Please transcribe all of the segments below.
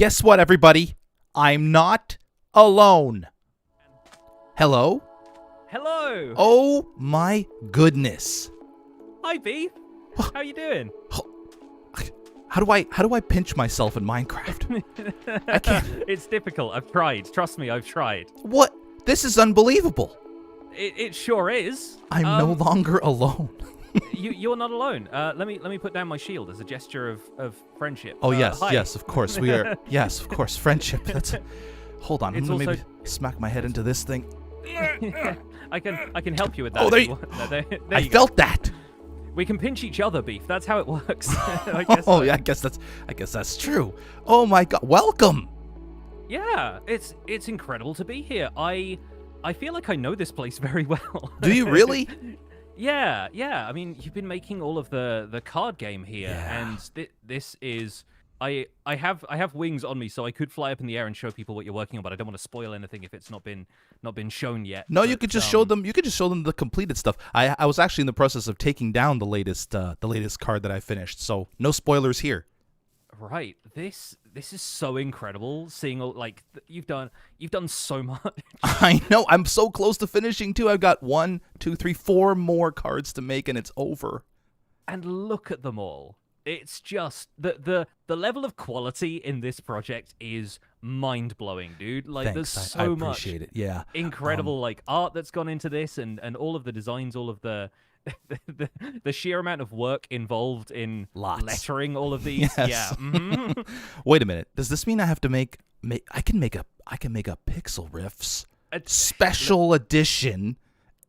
Guess what, everybody? I'm not alone. Hello? Hello. Oh my goodness. Hi, Beef. How you doing? How do I pinch myself in Minecraft? I can't. It's difficult. I've tried. Trust me, I've tried. What? This is unbelievable. It sure is. I'm no longer alone. You're not alone. Let me put down my shield as a gesture of friendship. Oh yes, hi. yes, of course we are. Yes, of course, friendship. Hold on, I'm gonna maybe smack my head into this thing. I can help you with that. Oh, I felt that. We can pinch each other, Beef. That's how it works. I guess Oh so. yeah, I guess that's true. Oh my God, welcome. Yeah, it's incredible to be here. I feel like I know this place very well. Do you really? Yeah. I mean, you've been making all of the card game here, and this is. I have wings on me, so I could fly up in the air and show people what you're working on, but I don't want to spoil anything if it's not been shown yet. No, you could just show them. You could just show them the completed stuff. I was actually in the process of taking down the latest card that I finished, so no spoilers here. Right. This is so incredible. Seeing all you've done so much. I know. I'm so close to finishing too. I've got 1, 2, 3, 4 more cards to make, and it's over. And look at them all. It's just the level of quality in this project is mind-blowing, dude. Like, Thanks. there's I so appreciate much it. Yeah. incredible art that's gone into this, and all of the designs, all of the the sheer amount of work involved in lettering all of these. Yes. Yeah. Mm-hmm. Wait a minute. Does this mean I have to make I can make a Pixel Riffs special edition?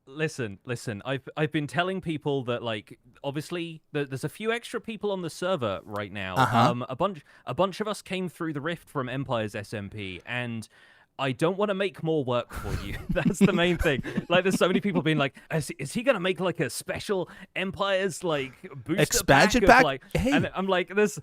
Listen. I've been telling people that, like, obviously there's a few extra people on the server right now. A bunch of us came through the rift from Empire's SMP, and I don't want to make more work for you. That's the main thing. Like, there's so many people being like, is he gonna make like a special Empire's like booster expansion pack? pack? Hey. And I'm like, there's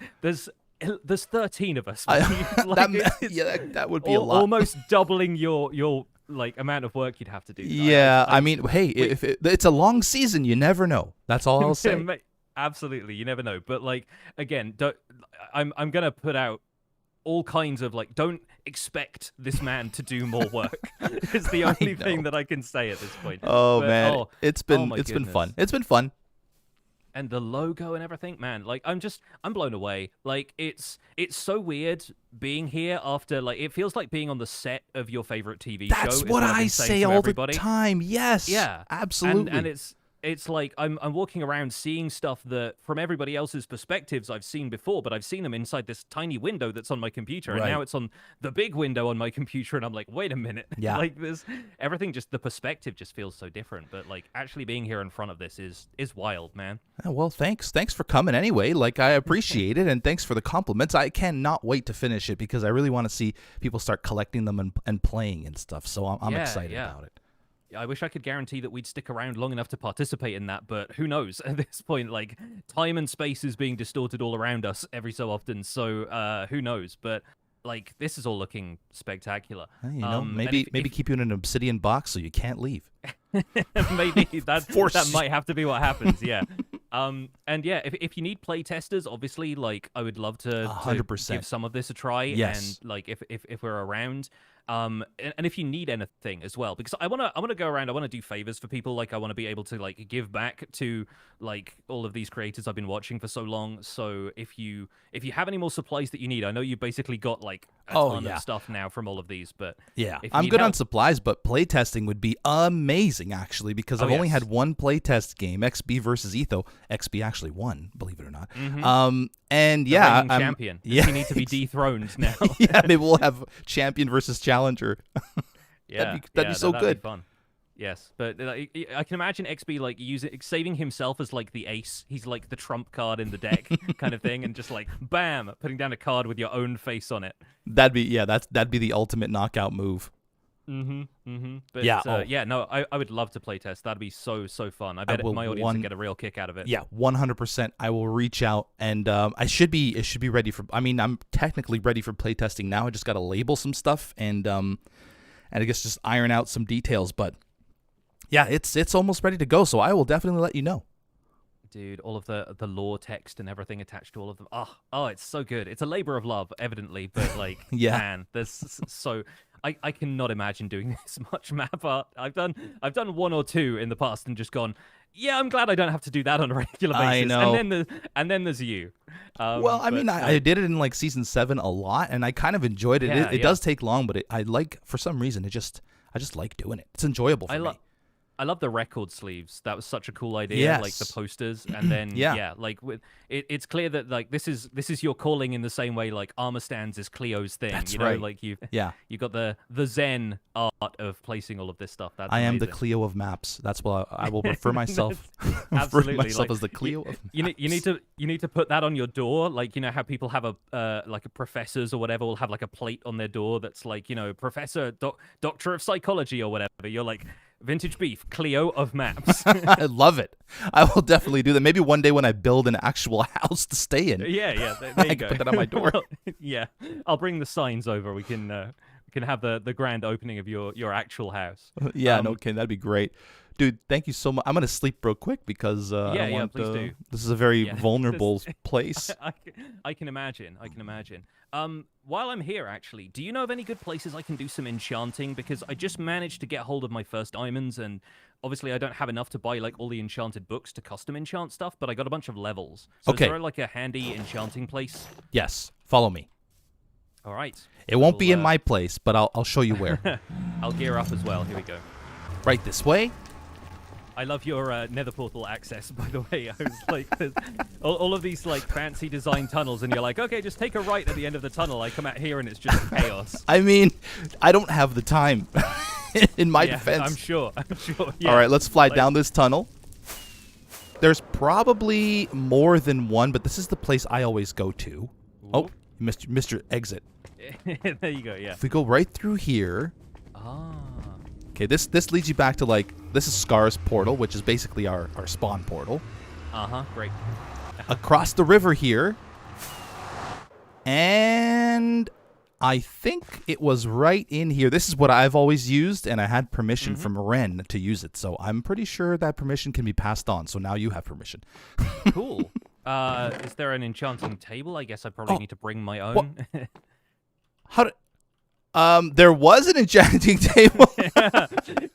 13 of us. That would be a lot. Almost doubling your like amount of work you'd have to do. Yeah, I mean, hey, if it's a long season, you never know. That's all I'll say. Absolutely, you never know. But like, again, I'm gonna put out all kinds of, like, don't expect this man to do more work. It's the only thing that I can say at this point. Oh, man, it's been fun. It's been fun. And the logo and everything, man, like, I'm blown away. Like, it's so weird being here after, like, it feels like being on the set of your favorite TV show. That's what I say all the time. Yes. Yeah. Absolutely. And it's like I'm walking around seeing stuff that from everybody else's perspectives I've seen before, but I've seen them inside this tiny window that's on my computer, and now it's on the big window on my computer, and I'm like, wait a minute. Yeah. Like, everything, just the perspective just feels so different. But like, actually being here in front of this is wild, man. Oh, well, thanks for coming anyway. Like, I appreciate it, and thanks for the compliments. I cannot wait to finish it because I really want to see people start collecting them and playing and stuff. So I'm excited about it. I wish I could guarantee that we'd stick around long enough to participate in that, but who knows? At this point, like, time and space is being distorted all around us every so often, so who knows? But like, this is all looking spectacular. Hey, maybe keep you in an obsidian box so you can't leave. Maybe that might have to be what happens. Yeah. And yeah, if you need play testers, obviously, like, I would love to 100% give some of this a try. Yes. And like, if we're around. And if you need anything as well, because I wanna go around, I wanna do favors for people. Like, I wanna be able to, like, give back to, like, all of these creators I've been watching for so long. So if you have any more supplies that you need, I know you basically got like a ton of stuff now from all of these, but yeah, I'm good on supplies, but playtesting would be amazing actually, because I've only had one playtest game, XB versus Etho. XB actually won, believe it or not. Mm-hmm. And yeah, I'm champion. Yeah, you need to be dethroned now. Yeah, maybe we'll have champion versus challenger. Yeah, that'd be so good. Be fun. Yes, but I can imagine XB like saving himself as like the ace. He's like the trump card in the deck kind of thing, and just like bam, putting down a card with your own face on it. That'd be the ultimate knockout move. But I would love to play test. That'd be so fun. I bet my audience would get a real kick out of it. Yeah, 100%. I will reach out, and it should be ready for. I mean, I'm technically ready for playtesting now. I just got to label some stuff and I guess just iron out some details. But yeah, it's almost ready to go. So I will definitely let you know. Dude, all of the lore text and everything attached to all of them. Oh, it's so good. It's a labor of love, evidently, but like, Yeah. man, there's so I cannot imagine doing this much map art. I've done one or two in the past and just gone, yeah, I'm glad I don't have to do that on a regular basis. I know. And then there's you. Well, I mean, I did it in like season 7 a lot, and I kind of enjoyed it. Yeah, It does take long, but I like, for some reason, I just like doing it. It's enjoyable for me. I love the record sleeves. That was such a cool idea. Yes. Like the posters, and then like with it's clear that like this is your calling in the same way like armor stands is Cleo's thing. That's you know, right. like you got the Zen art of placing all of this stuff. That's I am amazing. the Cleo of maps. That's what I will refer myself. Absolutely, refer myself like, as the Cleo of you maps. need to put that on your door. Like, you know how people have like a professors or whatever will have like a plate on their door that's like, you know, Professor Doctor of Psychology or whatever. You're like, Vintage Beef, Cleo of maps. I love it. I will definitely do that. Maybe one day when I build an actual house to stay in. Yeah. There you I go. can put that on my door. Well, yeah, I'll bring the signs over. We can have the grand opening of your actual house. Yeah, no kidding. That'd be great. Dude, thank you so much. I'm going to sleep real quick because I don't want please do. This is a very vulnerable place. I can imagine. While I'm here, actually, do you know of any good places I can do some enchanting? Because I just managed to get hold of my first diamonds, and obviously I don't have enough to buy like all the enchanted books to custom enchant stuff, but I got a bunch of levels. So Okay. is there like a handy enchanting place? Yes, follow me. All right. It won't be in my place, but I'll show you where. I'll gear up as well. Here we go. Right this way. I love your nether portal access, by the way. I was like, there's all of these like fancy design tunnels, and you're like, okay, just take a right at the end of the tunnel. I come out here, and it's just chaos. I mean, I don't have the time. In my defense. I'm sure. Yeah. All right, let's fly down this tunnel. There's probably more than one, but this is the place I always go to. Ooh. Oh, Mr. Exit. There you go, yeah. If we go right through here. Ah. Okay, this leads you back to like, this is Scar's portal, which is basically our spawn portal. Uh-huh, great. Across the river here. And I think it was right in here. This is what I've always used, and I had permission from Ren to use it. So I'm pretty sure that permission can be passed on. So now you have permission. Cool. Is there an enchanting table? I guess I probably need to bring my own. How did... there was an enchanting table.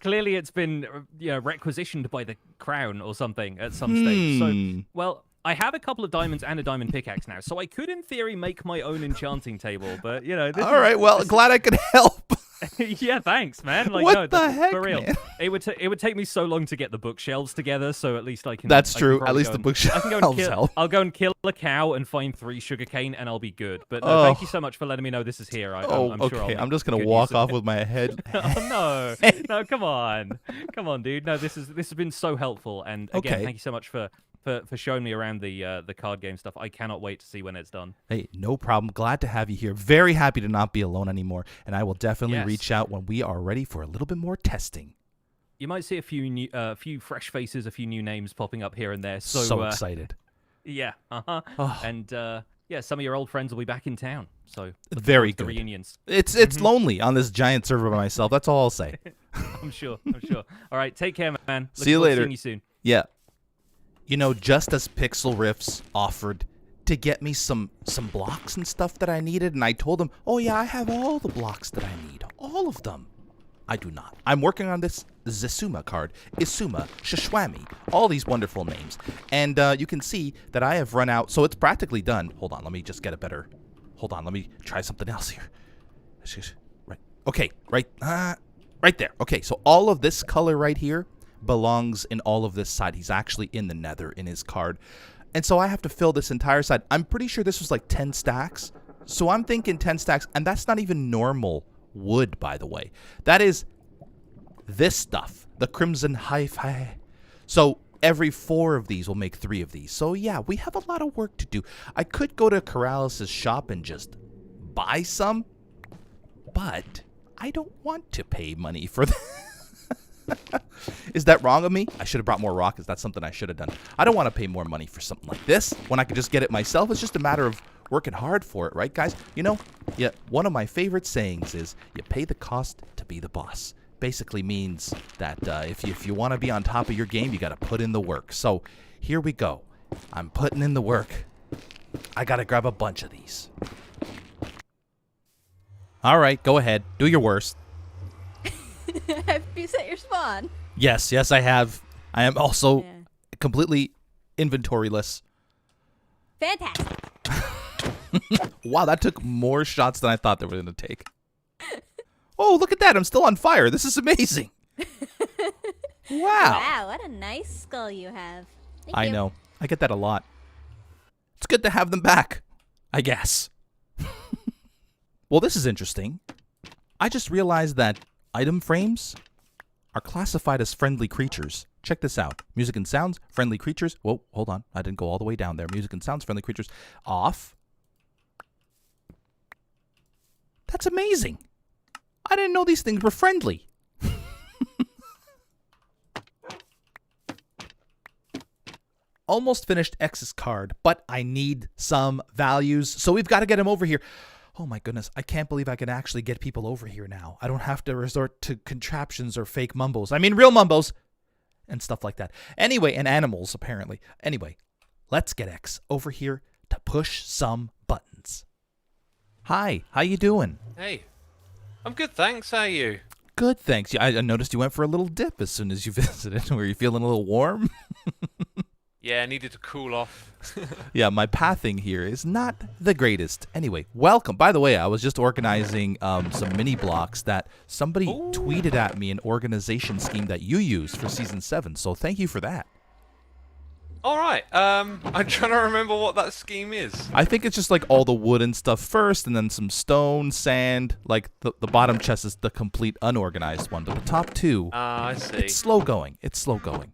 Clearly, it's been requisitioned by the crown or something at some stage. So, well, I have a couple of diamonds and a diamond pickaxe now, so I could, in theory, make my own enchanting table. But all right, well, glad I could help. Yeah, thanks, man. Like, what no, the heck, for real. man? It would take me so long to get the bookshelves together, so at least I can. That's I true. can At least the bookshelves help. I'll go and kill a cow and find 3 sugarcane, and I'll be good. But no, thank you so much for letting me know this is here. I'm okay. sure I'm just gonna walk off with my head. Oh no, come on, dude. No, this has been so helpful, and again, thank you so much for showing me around the card game stuff. I cannot wait to see when it's done. Hey, no problem. Glad to have you here. Very happy to not be alone anymore, and I will definitely reach out when we are ready for a little bit more testing. You might see a few fresh faces, a few new names popping up here and there. So excited. Yeah. And some of your old friends will be back in town. So very good. The reunions. It's lonely on this giant server by myself. That's all I'll say. I'm sure. All right, take care, man. See you later. Seeing you soon. Yeah. You know, just as Pixel Riffs offered to get me some blocks and stuff that I needed, and I told them, oh yeah, I have all the blocks that I need. All of them. I do not. I'm working on this Zisuma card, Isuma, Shishwami, all these wonderful names. And you can see that I have run out, so it's practically done. Hold on, let me just get a better... Hold on, let me try something else here. Right. Okay, right there. Okay, so all of this color right here belongs in all of this side. He's actually in the nether in his card. And so I have to fill this entire side. I'm pretty sure this was like 10 stacks. So I'm thinking 10 stacks, and that's not even normal wood, by the way. That is this stuff, the crimson hi-fi. So every 4 of these will make 3 of these. So yeah, we have a lot of work to do. I could go to Corrales' shop and just buy some, but I don't want to pay money for that. Is that wrong of me? I should have brought more rockets. That's something I should have done. I don't want to pay more money for something like this when I could just get it myself. It's just a matter of working hard for it, right, guys? You know, yeah, one of my favorite sayings is, you pay the cost to be the boss. Basically means that if you want to be on top of your game, you got to put in the work. So Here we go. I'm putting in the work. I gotta grab a bunch of these. All right, go ahead. Do your worst. Have you set your spawn? Yes, I have. I am also completely inventoryless. Fantastic. Wow, that took more shots than I thought they were going to take. Oh, look at that. I'm still on fire. This is amazing. Wow. Wow, what a nice skull you have. Thank you. know. I get that a lot. It's good to have them back, I guess. Well, this is interesting. I just realized that item frames are classified as friendly creatures. Check this out. Music and sounds, friendly creatures. Whoa, hold on. I didn't go all the way down there. Music and sounds, friendly creatures. Off. That's amazing. I didn't know these things were friendly. Almost finished X's card, but I need some values, so we've got to get him over here. Oh my goodness, I can't believe I can actually get people over here now. I don't have to resort to contraptions or fake mumbles. I mean real mumbles and stuff like that. Anyway, and animals, apparently. Anyway, let's get X over here to push some buttons. Hi, how you doing? Hey, I'm good, thanks. How are you? Good, thanks. I noticed you went for a little dip as soon as you visited. Were you feeling a little warm? Yeah, I needed to cool off. Yeah, my pathing here is not the greatest. Anyway, welcome. By the way, I was just organizing some mini blocks that somebody tweeted at me, an organization scheme that you use for Season 7, so thank you for that. All right, I'm trying to remember what that scheme is. I think it's just like all the wood and stuff first, and then some stone, sand. Like the bottom chest is the complete unorganized one, but the top two, I see. it's slow going. It's slow going.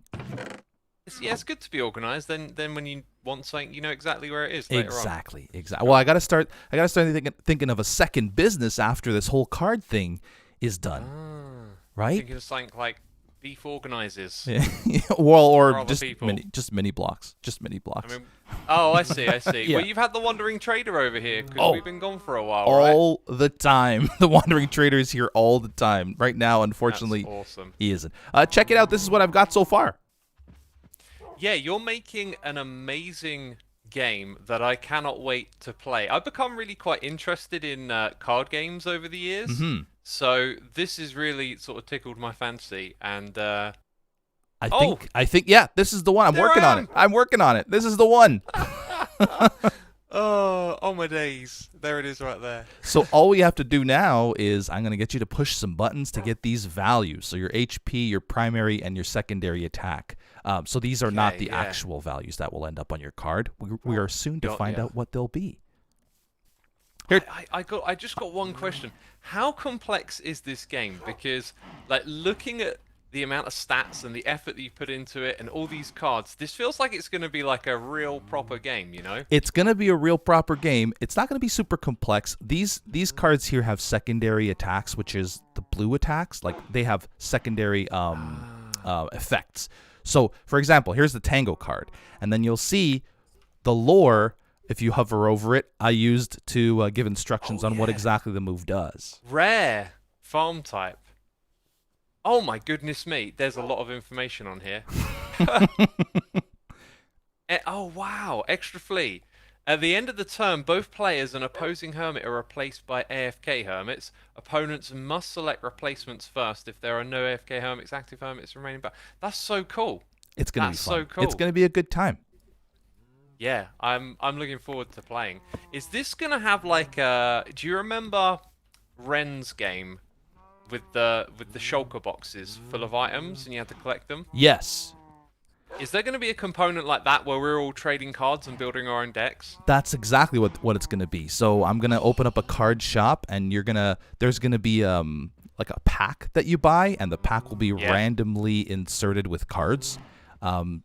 It's good to be organized. Then when you want something, you know exactly where it is later on. Exactly. Well, I gotta start thinking of a second business after this whole card thing is done. Right? Thinking of something like beef organizers. Well, or other people. mini blocks. Just mini blocks. I mean, oh, I see. Yeah. Well, you've had the wandering trader over here because Oh. we've been gone for a while, all the time. The wandering trader is here all the time. Right now, unfortunately, That's awesome. he isn't. Check it out. This is what I've got so far. Yeah, you're making an amazing game that I cannot wait to play. I've become really quite interested in card games over the years, so this has really sort of tickled my fancy. And I think, yeah, this is the one. I'm There working I on am. it. I'm working on it. This is the one. oh my days, there it is right there. So all we have to do now is I'm going to get you to push some buttons to get these values. So your HP, your primary, and your secondary attack. So these are not Okay, the yeah. actual values that will end up on your card. We are soon to Got find ya. out what they'll be. I just got one question. How complex is this game? Because like looking at the amount of stats and the effort that you put into it and all these cards, this feels like it's going to be like a real proper game, you know? It's going to be a real proper game. It's not going to be super complex. These cards here have secondary attacks, which is the blue attacks. Like they have secondary effects. So, for example, here's the Tango card. And then you'll see the lore, if you hover over it, I used to give instructions on what exactly the move does. Rare farm type. Oh my goodness me, there's a lot of information on here. Oh wow, extra fleet. At the end of the turn, both players and opposing hermit are replaced by AFK hermits. Opponents must select replacements first. If there are no AFK hermits, active hermits remaining back. That's so cool. It's going to be That's fun. so cool. It's going to be a good time. Yeah, I'm looking forward to playing. Is this gonna have like a? Do you remember Ren's game with the shulker boxes full of items and you had to collect them? Yes. Is there going to be a component like that where we're all trading cards and building our own decks? That's exactly what it's going to be. So I'm going to open up a card shop, and there's going to be like a pack that you buy, and the pack will be randomly inserted with cards. Bang.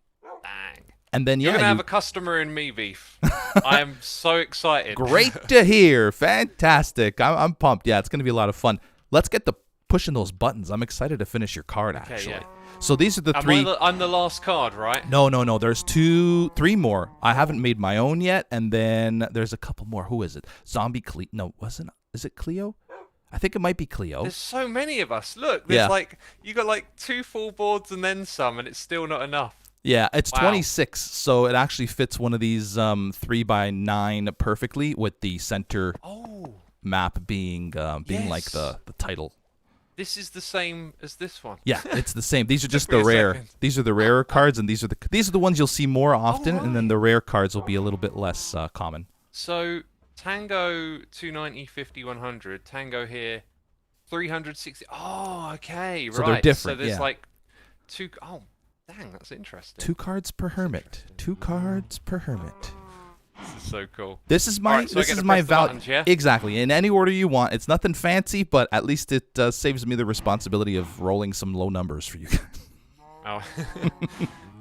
And then You're going to have a customer in me, Beef. I am so excited. Great to hear. Fantastic. I'm pumped. Yeah, it's going to be a lot of fun. Let's get the pushing those buttons. I'm excited to finish your card, actually. yeah. So these are the three. I'm the last card, right? No. There's 3 more. I haven't made my own yet, and then there's a couple more. Who is it? Zombie Cleo? No, wasn't. Is it Cleo? I think it might be Cleo. There's so many of us. Look, there's Yeah. like you got like 2 full boards and then some, and it's still not enough. Yeah, it's Wow. 26, so it actually fits one of these 3x9 perfectly, with the center Oh, map being like Yes. the title. this is the same as this one. Yeah, it's the same. These are just me the a rare. second. These are the rarer cards, and these are the ones you'll see more often, and then right. the rare cards will be a little bit less common. So Tango 290, 50, 100. Tango here, 360. Oh, okay, So right. they're different, So there's yeah. like two. Oh, dang, that's interesting. 2 cards per hermit. 2 cards per hermit. This is so cool. This is my Alright, so I this get is to my press the value. buttons, yeah? Exactly, in any order you want. It's nothing fancy, but at least it saves me the responsibility of rolling some low numbers for you guys. Oh,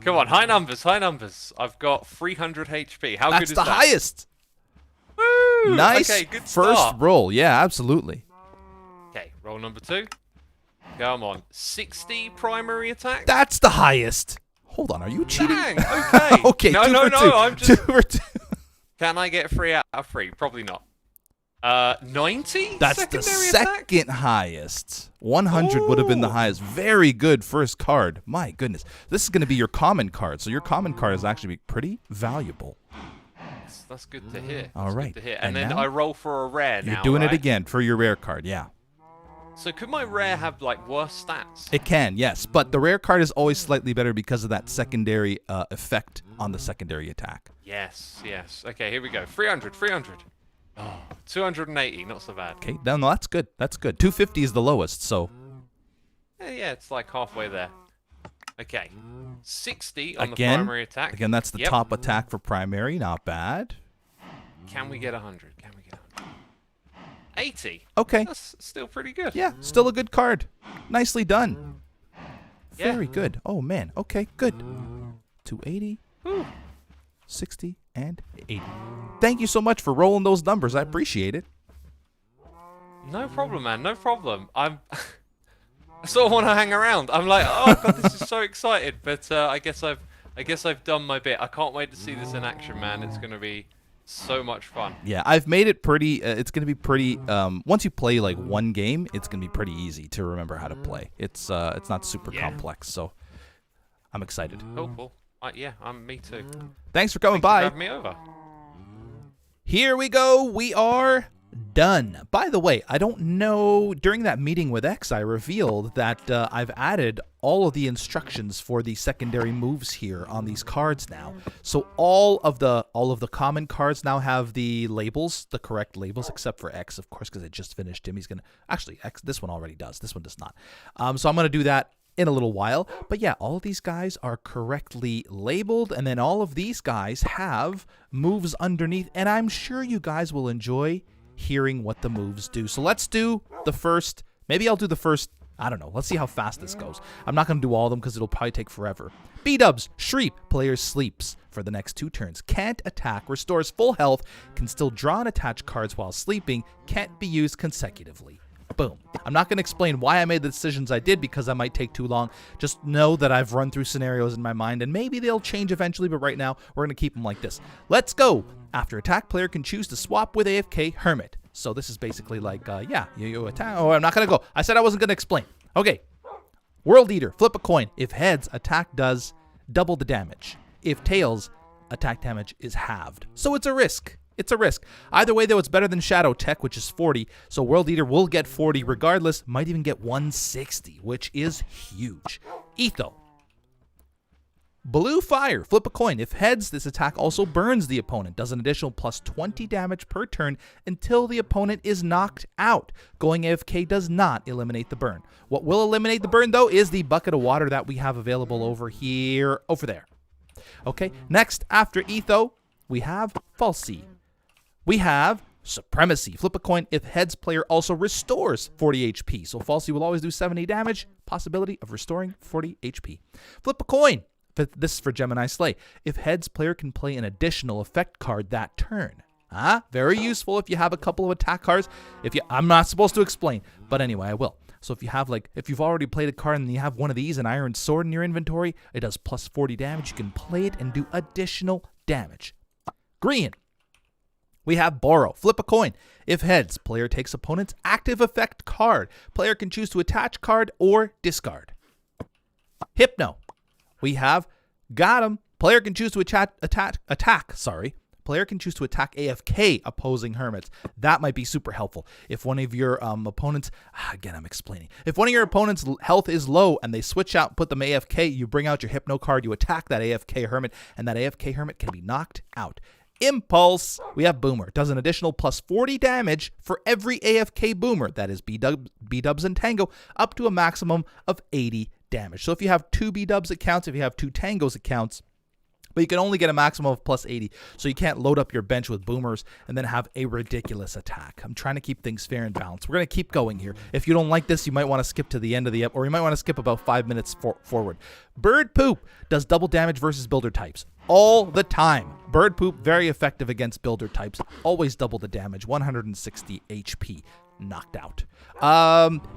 come on, high numbers, high numbers. I've got 300 HP. How That's good is the that? highest. Woo! Nice Okay, good first start. roll. Yeah, absolutely. Okay, roll number 2. Come on, 60 primary attack. That's the highest. Hold on, are you cheating? Dang, okay. Okay, no, 2 no, for no. 2. I'm just. 2 for 2. Can I get 3 out of 3? Probably not. 90. That's the secondary attack? second highest. 100 would have been the Ooh. highest. Very good first card. My goodness. This is going to be your common card. So your common card is actually pretty valuable. That's good to hear. All That's right. Good to hear. And And then now I roll for a rare now. You're doing it right? again for your rare card. Yeah. So could my rare have like worse stats? It can, yes. But the rare card is always slightly better because of that secondary effect on the secondary attack. Yes, yes. Okay, here we go. 300, 300. Oh, 280, not so bad. Okay. No, that's good. That's good. 250 is the lowest. So Yeah, it's like halfway there. Okay. 60 on the again, primary attack. again, that's the Yep. top attack for primary. Not bad. Can we get 100? Can we get 100? 80. Okay. That's still pretty good. Yeah, still a good card. Nicely done. Yeah. Very good. Oh, man. Okay, good. 280, Whew. 60, and 80. Thank you so much for rolling those numbers. I appreciate it. No problem, man. No problem. I sort of want to hang around. I'm like, oh god, this is so excited. But I guess I've done my bit. I can't wait to see this in action, man. It's gonna be so much fun. Yeah, I've made it pretty. It's going to be pretty. Once you play like one game, it's going to be pretty easy to remember how to play. It's not super Yeah. complex, so I'm excited. Oh, cool. Yeah, me too. Thanks for coming Thanks for by. having me over. Here we go. We are done. By the way, I don't know, during that meeting with X, I revealed that I've added all of the instructions for the secondary moves here on these cards now. So all of the common cards now have the labels, the correct labels, except for X, of course, because I just finished him. He's gonna actually X. This one already does. This one does not. So I'm gonna do that in a little while. But yeah, all of these guys are correctly labeled, and then all of these guys have moves underneath, and I'm sure you guys will enjoy hearing what the moves do. So let's do the first. Maybe I'll do the first. I don't know. Let's see how fast this goes. I'm not going to do all of them because it'll probably take forever. B-dubs, Shriek, player sleeps for the next 2 turns. Can't attack, restores full health, can still draw and attach cards while sleeping, can't be used consecutively. Boom. I'm not going to explain why I made the decisions I did because that might take too long. Just know that I've run through scenarios in my mind, and maybe they'll change eventually, but right now we're going to keep them like this. Let's go. After attack, player can choose to swap with AFK Hermit. So this is basically like, yeah, you attack. Oh, I'm not going to go. I said I wasn't going to explain. Okay. World Eater, flip a coin. If heads, attack does double the damage. If tails, attack damage is halved. So it's a risk. It's a risk. Either way, though, it's better than Shadow Tech, which is 40. So World Eater will get 40 regardless. Might even get 160, which is huge. Etho. Blue Fire. Flip a coin. If heads, this attack also burns the opponent. Does an additional plus 20 damage per turn until the opponent is knocked out. Going AFK does not eliminate the burn. What will eliminate the burn, though, is the bucket of water that we have available over here, over there. Okay, next, after Etho, we have Falsy. We have Supremacy. Flip a coin. If heads, player also restores 40 HP. So Falsy will always do 70 damage. Possibility of restoring 40 HP. Flip a coin. This is for Gemini Slay. If heads, player can play an additional effect card that turn. Very useful if you have a couple of attack cards. I'm not supposed to explain, but anyway, I will. So if you have if you've already played a card and you have one of these, an Iron Sword in your inventory, it does plus 40 damage. You can play it and do additional damage. Green. We have Borrow. Flip a coin. If heads, player takes opponent's active effect card. Player can choose to attach card or discard. Hypno. We have Got him. Player can choose to attack. Player can choose to attack AFK opposing hermits. That might be super helpful. If one of your opponents, again, I'm explaining. If one of your opponent's health is low and they switch out and put them AFK, you bring out your Hypno card, you attack that AFK hermit, and that AFK hermit can be knocked out. Impulse. We have Boomer. Does an additional plus 40 damage for every AFK Boomer. That is B-Dubs and Tango, up to a maximum of 80 damage. So if you have 2 B-Dubs, it counts. If you have 2 Tangos, it counts. But you can only get a maximum of plus 80, so you can't load up your bench with boomers and then have a ridiculous attack. I'm trying to keep things fair and balanced. We're going to keep going here. If you don't like this, you might want to skip to the end of the or you might want to skip about 5 minutes forward. Bird Poop does double damage versus builder types all the time. Bird Poop, very effective against builder types. Always double the damage, 160 HP. Knocked out.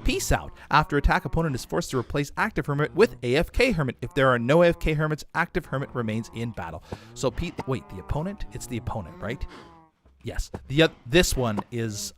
Peace out. After attack, opponent is forced to replace active hermit with AFK hermit. If there are no AFK hermits, active hermit remains in battle. So wait, the opponent? It's the opponent, right? Yes. This one is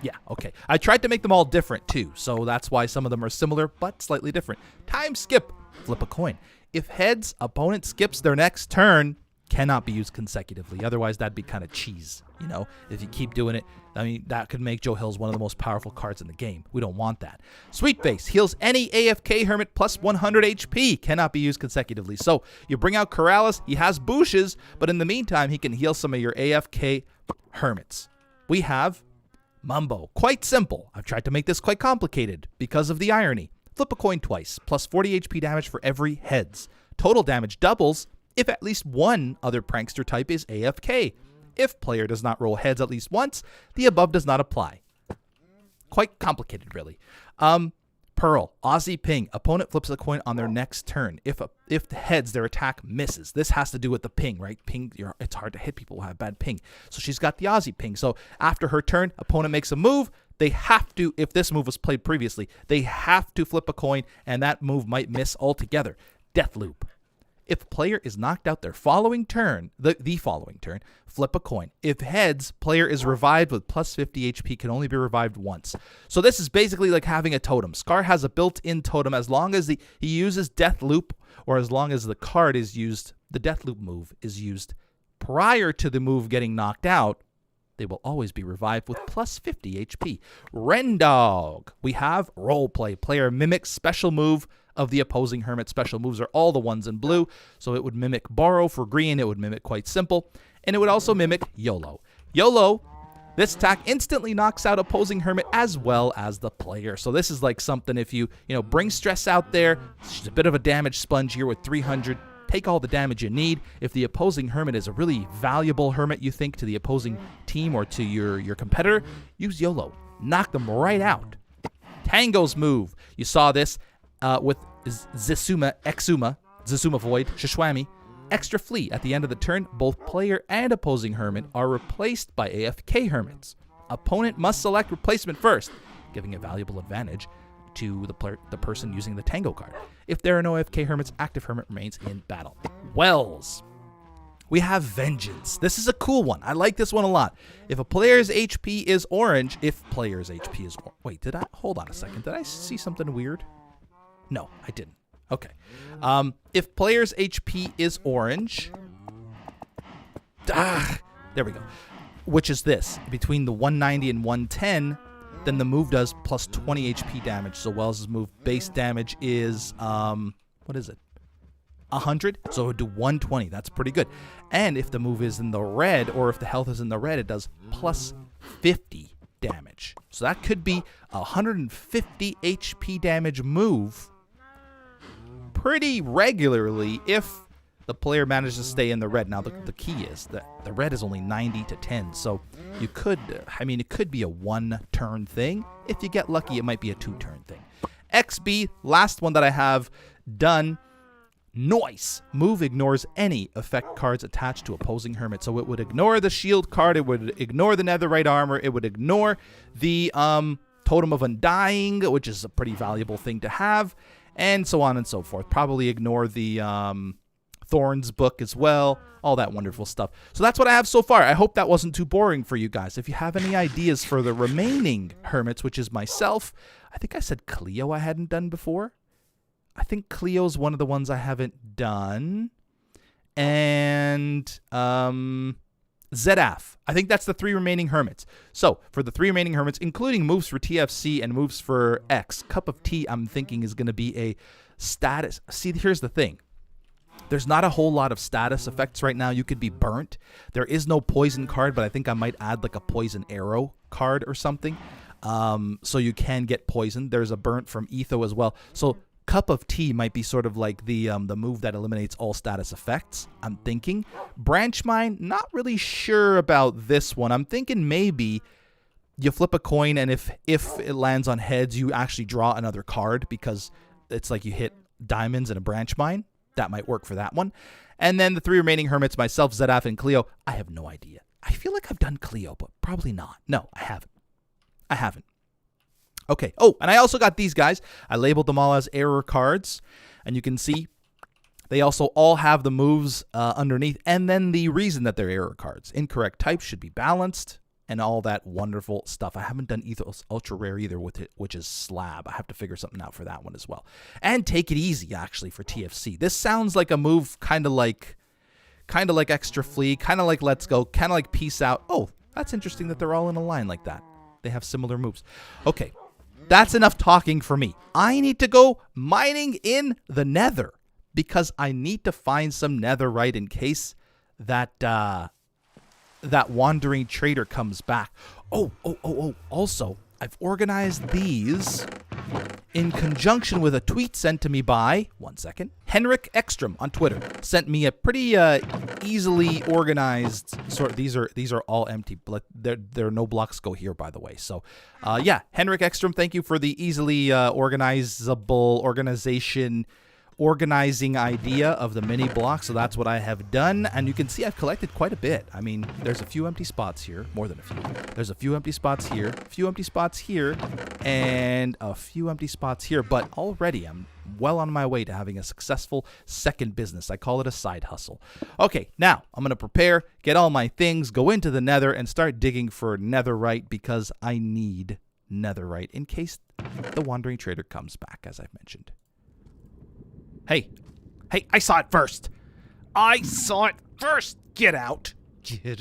yeah, okay. I tried to make them all different too, so that's why some of them are similar but slightly different. Time skip. Flip a coin. If heads, opponent skips their next turn. Cannot be used consecutively. Otherwise, that'd be kind of cheese, you know? If you keep doing it, I mean, that could make Joe Hills one of the most powerful cards in the game. We don't want that. Sweet Face heals any AFK Hermit plus 100 HP. Cannot be used consecutively. So, you bring out Corrales. He has Bushes, but in the meantime, he can heal some of your AFK Hermits. We have Mumbo. Quite simple. I've tried to make this quite complicated because of the irony. Flip a coin twice, plus 40 HP damage for every heads. Total damage doubles if at least one other prankster type is AFK. If player does not roll heads at least once, the above does not apply. Quite complicated, really. Pearl, Aussie Ping. Opponent flips a coin on their next turn. If the heads, their attack misses. This has to do with the ping, right? Ping, it's hard to hit people who have bad ping. So she's got the Aussie Ping. So after her turn, opponent makes a move. They have to, if this move was played previously, they have to flip a coin, and that move might miss altogether. Death Loop. If player is knocked out their following turn, the following turn, flip a coin. If heads, player is revived with plus 50 HP, can only be revived once. So this is basically like having a totem. Scar has a built-in totem as long as he uses Death Loop, or as long as the card is used, the Death Loop move is used prior to the move getting knocked out, they will always be revived with plus 50 HP. Rendog. We have Roleplay. Player mimics special move of the opposing hermit. Special moves are all the ones in blue, so it would mimic Borrow for green. It would mimic Quite Simple, and it would also mimic YOLO. YOLO, this attack instantly knocks out opposing hermit as well as the player. So this is like something if you bring stress out there. She's a bit of a damage sponge here with 300. Take all the damage you need. If the opposing hermit is a really valuable hermit, you think, to the opposing team or to your competitor, use YOLO. Knock them right out. Tango's move. You saw this with Zisuma Void, Shishwami. Extra Flee. At the end of the turn, both player and opposing hermit are replaced by AFK hermits. Opponent must select replacement first, giving a valuable advantage to the person using the Tango card. If there are no AFK hermits, active hermit remains in battle. Wells. We have Vengeance. This is a cool one. I like this one a lot. If a player's HP is orange, wait, hold on a second. Did I see something weird? No, I didn't. Okay. If player's HP is orange, there we go. Which is this, between the 190 and 110, then the move does plus 20 HP damage. So Wells' move base damage is, what is it? 100, so it would do 120. That's pretty good. And if the move is in the red, or if the health is in the red, it does plus 50 damage. So that could be a 150 HP damage move pretty regularly if the player manages to stay in the red. Now, the key is that the red is only 90 to 10, so you could, it could be a one-turn thing. If you get lucky, it might be a two-turn thing. XB, last one that I have done. Noise. Move ignores any effect cards attached to opposing hermit. So it would ignore the shield card, it would ignore the netherite armor, it would ignore the Totem of Undying, which is a pretty valuable thing to have, and so on and so forth. Probably ignore the Thorns book as well, all that wonderful stuff. So that's what I have so far. I hope that wasn't too boring for you guys. If you have any ideas for the remaining hermits, which is myself, I think I said Cleo I hadn't done before. I think Cleo's one of the ones I haven't done. And ZF. I think that's the 3 remaining Hermits. So, for the 3 remaining Hermits, including moves for TFC and moves for X, Cup of Tea, I'm thinking, is going to be a status. See, here's the thing. There's not a whole lot of status effects right now. You could be burnt. There is no poison card, but I think I might add like a poison arrow card or something. So you can get poisoned. There's a burnt from Etho as well. So Cup of Tea might be sort of like the move that eliminates all status effects, I'm thinking. Branch Mine, not really sure about this one. I'm thinking maybe you flip a coin, and if it lands on heads, you actually draw another card because it's like you hit diamonds in a Branch Mine. That might work for that one. And then the 3 remaining Hermits, myself, Zedaf, and Cleo, I have no idea. I feel like I've done Cleo, but probably not. No, I haven't. Okay. Oh, and I also got these guys. I labeled them all as error cards. And you can see they also all have the moves underneath. And then the reason that they're error cards. Incorrect types should be balanced. And all that wonderful stuff. I haven't done Ethos Ultra Rare either with it, which is Slab. I have to figure something out for that one as well. And Take It Easy, actually, for TFC. This sounds like a move kind of like Extra Flea, kind of like Let's Go, kind of like Peace Out. Oh, that's interesting that they're all in a line like that. They have similar moves. Okay, that's enough talking for me. I need to go mining in the Nether because I need to find some netherite in case that wandering trader comes back. Oh. Also, I've organized these in conjunction with a tweet sent to me by, one second, Henrik Ekstrom on Twitter. Sent me a pretty easily organized sort. These are all empty. There are no blocks go here, by the way. So, yeah, Henrik Ekstrom, thank you for the easily organizing idea of the mini block. So that's what I have done, and you can see I've collected quite a bit. I mean, there's a few empty spots here, more than a few. There's a few empty spots here, a few empty spots here, and a few empty spots here, but already I'm well on my way to having a successful second business. I call it a side hustle. Okay, now I'm going to prepare, get all my things, go into the Nether, and start digging for netherite because I need netherite in case the wandering trader comes back, as I've mentioned. Hey, I saw it first. Get out. I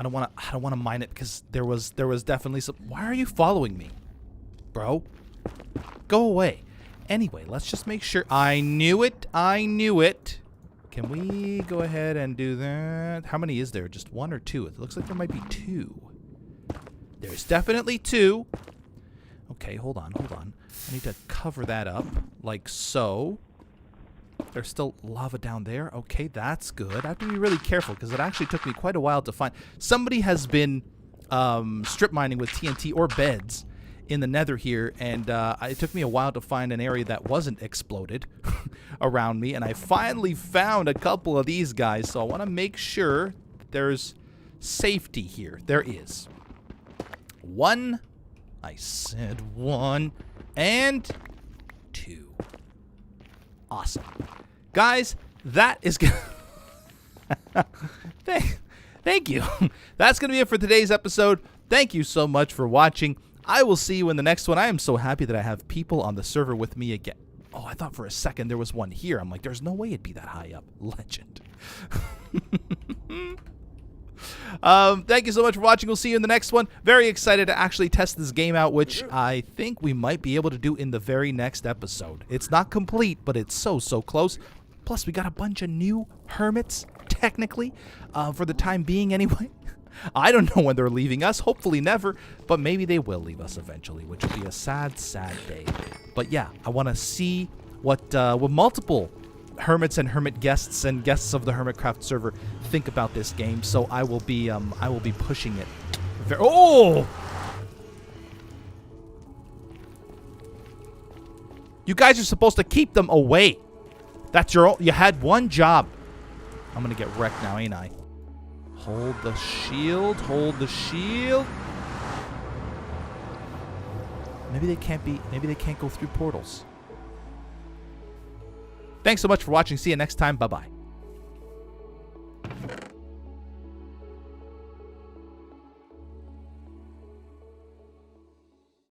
don't want to mine it because there was definitely some. Why are you following me, bro? Go away. Anyway, let's just make sure. I knew it. Can we go ahead and do that? How many is there? Just 1 or 2? It looks like there might be 2. There's definitely 2. Okay, hold on. I need to cover that up like so. There's still lava down there. Okay, that's good. I have to be really careful because it actually took me quite a while to find. Somebody has been strip mining with TNT or beds in the Nether here, and it took me a while to find an area that wasn't exploded around me, and I finally found a couple of these guys, so I want to make sure there's safety here. There is. 1. I said 1 and 2. Awesome. Guys, that is good. Thank you. That's going to be it for today's episode. Thank you so much for watching. I will see you in the next one. I am so happy that I have people on the server with me again. Oh, I thought for a second there was one here. I'm like, there's no way it'd be that high up. Legend. Thank you so much for watching. We'll see you in the next one. Very excited to actually test this game out, which I think we might be able to do in the very next episode. It's not complete, but it's so close. Plus, we got a bunch of new hermits, technically, for the time being anyway. I don't know when they're leaving us. Hopefully never, but maybe they will leave us eventually, which will be a sad day. But yeah, I want to see what multiple hermits and hermit guests and guests of the Hermitcraft server think about this game. So I will be pushing it. Oh! You guys are supposed to keep them away. That's you had one job. I'm gonna get wrecked now, ain't I? Hold the shield. Maybe they can't go through portals. Thanks so much for watching. See you next time. Bye-bye.